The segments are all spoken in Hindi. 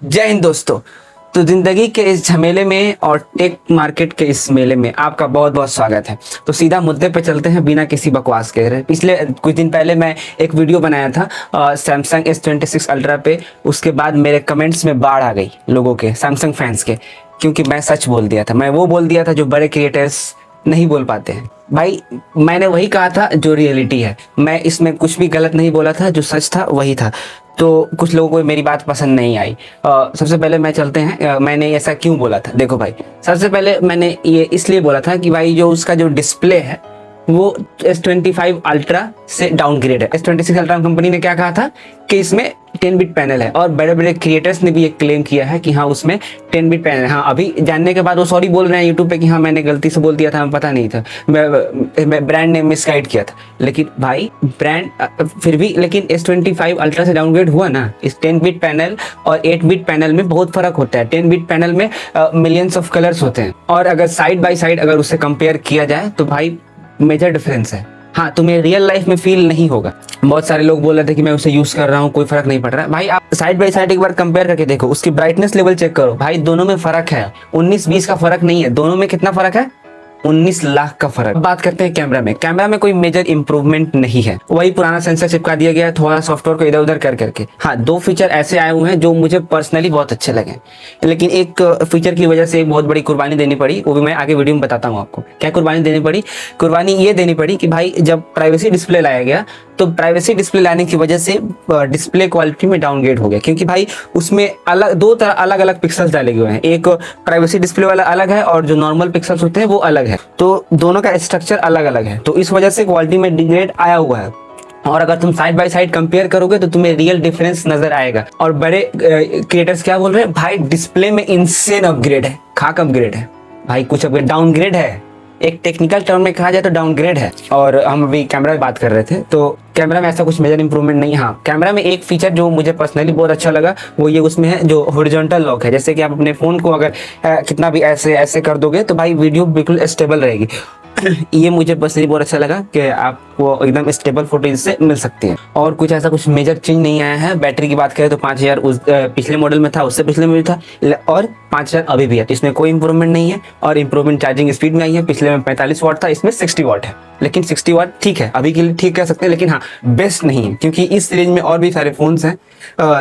जय हिंद दोस्तों। तो जिंदगी के इस झमेले में और टेक मार्केट के इस मेले में आपका बहुत बहुत स्वागत है। तो सीधा मुद्दे पे चलते हैं बिना किसी बकवास के। पिछले कुछ दिन पहले मैं एक वीडियो बनाया था सैमसंग S26 अल्ट्रा पे। उसके बाद मेरे कमेंट्स में बाढ़ आ गई लोगों के, सैमसंग फैंस के, क्योंकि मैं सच बोल दिया था। मैं वो बोल दिया था जो बड़े क्रिएटर्स नहीं बोल पाते हैं। भाई मैंने वही कहा था जो रियलिटी है। मैं इसमें कुछ भी गलत नहीं बोला था, जो सच था वही था। तो कुछ लोगों को मेरी बात पसंद नहीं आई। सबसे पहले मैं चलते हैं मैंने ऐसा क्यों बोला था। देखो भाई, सबसे पहले मैंने ये इसलिए बोला था कि भाई जो उसका जो डिस्प्ले है वो S25 अल्ट्रा से डाउनग्रेड है। S26 अल्ट्रा कंपनी ने क्या कहा था कि इसमें 10 बिट पैनल है, और बड़े बड़े क्रिएटर्स ने भी ये क्लेम किया है कि हाँ उसमें 10 बिट पैनल है। हाँ, अभी जानने के बाद वो सॉरी बोल रहे हैं यूट्यूब पे कि हाँ मैंने गलती से बोल दिया था, हमें पता नहीं था, मैं ब्रांड ने मिसगाइड किया था। लेकिन भाई ब्रांड फिर भी, लेकिन S25 अल्ट्रा से डाउनग्रेड हुआ ना। इस 10 बिट पैनल और 8 बिट पैनल में बहुत फर्क होता है। 10 बिट पैनल में मिलियंस ऑफ कलर्स होते हैं, और अगर साइड बाय साइड अगर उससे कंपेयर किया जाए तो भाई मेजर डिफरेंस है। हाँ, तुम्हें रियल लाइफ में फील नहीं होगा। बहुत सारे लोग बोल रहे थे कि मैं उसे यूज कर रहा हूँ, कोई फर्क नहीं पड़ रहा है। भाई आप साइड बाय साइड एक बार कंपेयर करके देखो, उसकी ब्राइटनेस लेवल चेक करो। भाई दोनों में फर्क है, 19-20 का फर्क नहीं है। दोनों में कितना फर्क है? 19 लाख का फर्क। बात करते हैं कैमरा में। कैमरा में कोई मेजर इंप्रूवमेंट नहीं है, वही पुराना सेंसर चिपका दिया गया है, थोड़ा सॉफ्टवेयर को इधर उधर कर करके। हाँ, 2 फीचर ऐसे आए हुए हैं जो मुझे पर्सनली बहुत अच्छे लगे, लेकिन एक फीचर की वजह से एक बहुत बड़ी कुर्बानी देनी पड़ी। वो भी मैं आगे वीडियो में बताता हूँ आपको क्या कुर्बानी देनी पड़ी। कुर्बानी ये देनी पड़ी कि भाई जब प्राइवेसी डिस्प्ले लाया गया तो प्राइवेसी डिस्प्ले लाने की वजह से डिस्प्ले क्वालिटी में डाउनग्रेड हो गया, क्योंकि भाई उसमें दो तरह अलग अलग पिक्सल्स डाले हुए हैं। एक प्राइवेसी डिस्प्ले वाला अलग है और जो नॉर्मल पिक्सल्स होते हैं वो अलग है। तो दोनों का स्ट्रक्चर अलग अलग है, तो इस वजह से क्वालिटी में डिग्रेड आया हुआ है। और अगर तुम साइड बाय साइड कंपेयर करोगे तो तुम्हें रियल डिफरेंस नजर आएगा। और बड़े क्रिएटर्स क्या बोल रहे हैं, भाई डिस्प्ले में इंसेन अपग्रेड है। खाक अपग्रेड है भाई, कुछ अपग्रेड, डाउनग्रेड है। एक टेक्निकल टर्म में कहा जाए तो डाउनग्रेड है। और हम अभी कैमरा में बात कर रहे थे, तो कैमरा में ऐसा कुछ मेजर इंप्रूवमेंट नहीं है। हाँ, कैमरा में एक फीचर जो मुझे पर्सनली बहुत अच्छा लगा वो ये उसमें है जो हॉरिजॉन्टल लॉक है। जैसे कि आप अपने फोन को अगर कितना भी ऐसे ऐसे कर दोगे तो भाई वीडियो बिल्कुल स्टेबल रहेगी। ये मुझे पर्सनली बहुत अच्छा लगा कि आपको एकदम स्टेबल फोटो इससे मिल सकती है। और कुछ ऐसा कुछ मेजर चेंज नहीं आया है। बैटरी की बात करें तो 5000 उस पिछले मॉडल में था, उससे पिछले में भी था, और 5000 अभी भी है, तो इसमें कोई इंप्रूवमेंट नहीं है। और इंप्रूवमेंट चार्जिंग स्पीड में आई है। पिछले में 45 वाट था, इसमें 60 वाट है। लेकिन 60 वाट ठीक है, अभी के लिए ठीक कह सकते हैं, लेकिन हाँ बेस्ट नहीं है, क्योंकि इस रेंज में और भी सारे फोन्स हैं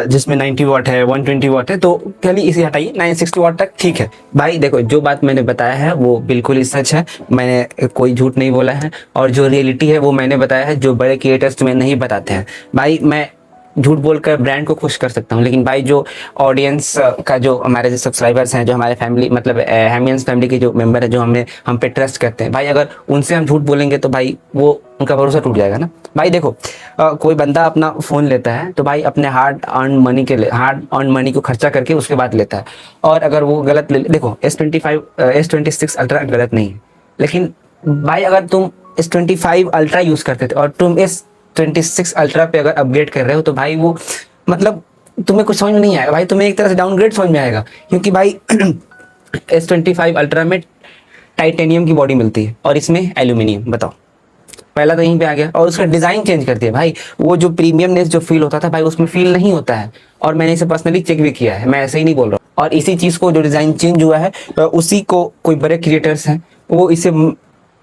जिसमें 90 वाट है, 120 वाट है। तो चलिए इसे हटाइए, 960 वाट तक ठीक है। भाई देखो, जो बात मैंने बताया है वो बिल्कुल ही सच है, मैंने कोई झूठ नहीं बोला है, और जो रियलिटी है वो मैंने बताया है, जो बड़े क्रिएटर्स तुम्हें नहीं बताते हैं। भाई मैं झूठ बोलकर ब्रांड को खुश कर सकता हूँ, लेकिन भाई जो ऑडियंस का, जो हमारे जो सब्सक्राइबर्स हैं, जो हमारे फैमिली मतलब हैमियंस फैमिली के जो मेंबर है, जो हम पे ट्रस्ट करते हैं, भाई अगर उनसे हम झूठ बोलेंगे तो भाई वो उनका भरोसा टूट जाएगा ना। भाई देखो, कोई बंदा अपना फ़ोन लेता है तो भाई अपने हार्ड अर्न मनी को खर्चा करके उसके बाद लेता है। और अगर वो गलत देखो, S26 अल्ट्रा गलत नहीं है, लेकिन भाई अगर तुम S25 अल्ट्रा यूज़ करते थे और तुम S26 अल्ट्रा पे अगर अपग्रेड कर रहे हो तो भाई वो मतलब तुम्हें कुछ समझ में नहीं आएगा। भाई तुम्हें एक तरह से डाउनग्रेड समझ में आएगा, क्योंकि भाई S25 अल्ट्रा में टाइटेनियम की बॉडी मिलती है और इसमें एल्यूमिनियम। बताओ, पहला तो यहीं पे आ गया। और उसका डिज़ाइन चेंज कर दिया भाई, वो जो प्रीमियमनेस जो फील होता था भाई उसमें फील नहीं होता है। और मैंने इसे पर्सनली चेक भी किया है, मैं ऐसे ही नहीं बोल रहा हूँ। और इसी चीज़ को, जो डिज़ाइन चेंज हुआ है, उसी को कोई बड़े क्रिएटर्स हैं वो इसे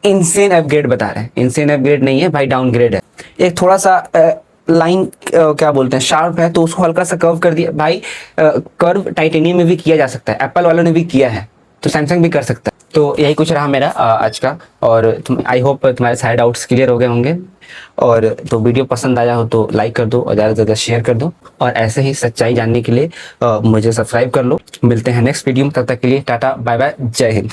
इंसेन अपग्रेड बता रहे हैं। इंसेन अपग्रेड नहीं है भाई, डाउनग्रेड है। एक थोड़ा सा लाइन क्या बोलते हैं, शार्प है, तो उसको हल्का सा कर्व कर दिया। भाई कर्व टाइटेनियम में भी किया जा सकता है, एप्पल वालों ने भी किया है, तो सैमसंग भी कर सकता है। तो यही कुछ रहा मेरा आज का, और आई होप तुम्हारे सारे डाउट्स क्लियर हो गए होंगे। और तो वीडियो पसंद आया हो तो लाइक कर दो और ज़्यादा से ज़्यादा शेयर कर दो, और ऐसे ही सच्चाई जानने के लिए मुझे सब्सक्राइब कर लो। मिलते हैं नेक्स्ट वीडियो में, तब तक के लिए टाटा बाय बाय, जय हिंद।